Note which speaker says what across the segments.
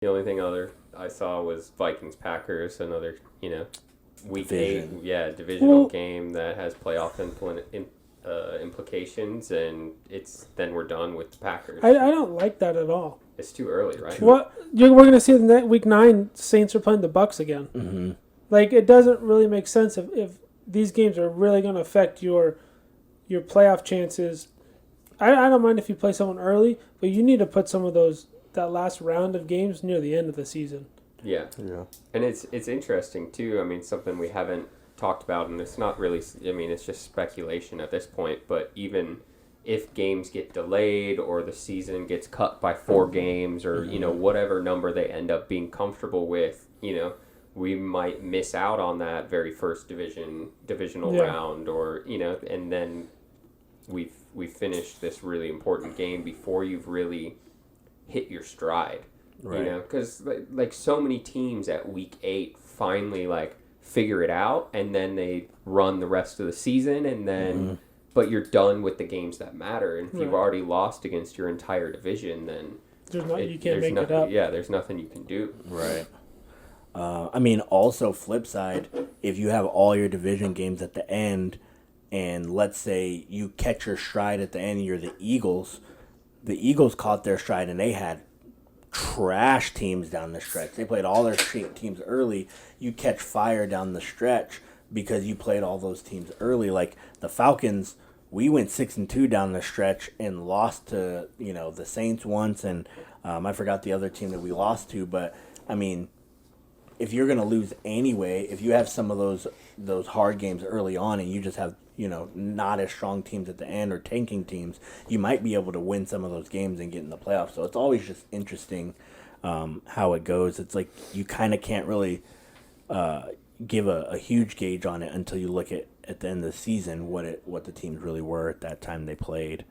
Speaker 1: The only thing other I saw was Vikings Packers, another week
Speaker 2: Division.
Speaker 1: 8, divisional game that has playoff implications, and then we're done with the Packers.
Speaker 3: I don't like that at all.
Speaker 1: It's too early, right?
Speaker 3: What we're going to see in week 9, Saints are playing the Bucks again.
Speaker 2: Mm-hmm.
Speaker 3: Like, it doesn't really make sense if these games are really going to affect your playoff chances. I don't mind if you play someone early, but you need to put some of that last round of games near the end of the season.
Speaker 1: Yeah. And it's interesting too. I mean, something we haven't talked about, and it's not really. I mean, it's just speculation at this point. But even if games get delayed or the season gets cut by 4 games, or whatever number they end up being comfortable with, we might miss out on that very first divisional round, or and then we've finished this really important game before you've really hit your stride. Right. Because like so many teams at week 8 finally figure it out, and then they run the rest of the season, and then but you're done with the games that matter. And if you've already lost against your entire division, then
Speaker 3: you can't make it up.
Speaker 1: Yeah, there's nothing you can do.
Speaker 2: Right. I mean, also flip side, if you have all your division games at the end, and let's say you catch your stride at the end, you're the Eagles. The Eagles caught their stride, and they had trash teams down the stretch. They played all their teams early. You catch fire down the stretch because you played all those teams early. Like the Falcons, we went 6-2 down the stretch and lost to the Saints once, and I forgot the other team that we lost to. But I mean, if you're gonna lose anyway, if you have some of those hard games early on, and you just have not as strong teams at the end or tanking teams, you might be able to win some of those games and get in the playoffs. So it's always just interesting how it goes. It's like you kind of can't really give a huge gauge on it until you look at the end of the season what the teams really were at that time they played.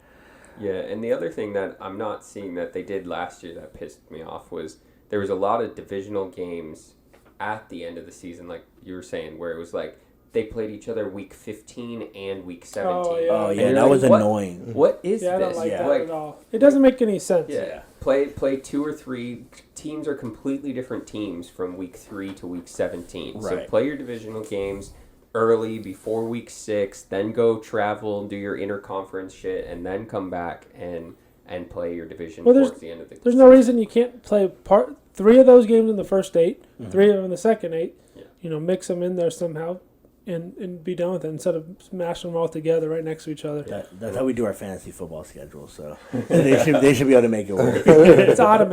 Speaker 1: Yeah, and the other thing that I'm not seeing that they did last year that pissed me off was there was a lot of divisional games at the end of the season, like you were saying, where it was like they played each other week 15 and week 17.
Speaker 2: Oh, yeah, that was annoying.
Speaker 1: What is
Speaker 3: this? I don't like that
Speaker 1: at
Speaker 3: all. It doesn't make any sense.
Speaker 1: Yeah. Play 2 or 3 teams are completely different teams from week 3 to week 17. Right. So play your divisional games early before week 6, then go travel and do your interconference shit, and then come back and play your division towards the end of the season.
Speaker 3: There's no reason you can't play 3 of those games in the first 8, 3 of them in the second 8. Yeah. Mix them in there somehow. And be done with it instead of smashing them all together right next to each other.
Speaker 2: That's how we do our fantasy football schedule. So they should be able to make it work.
Speaker 3: It's automated.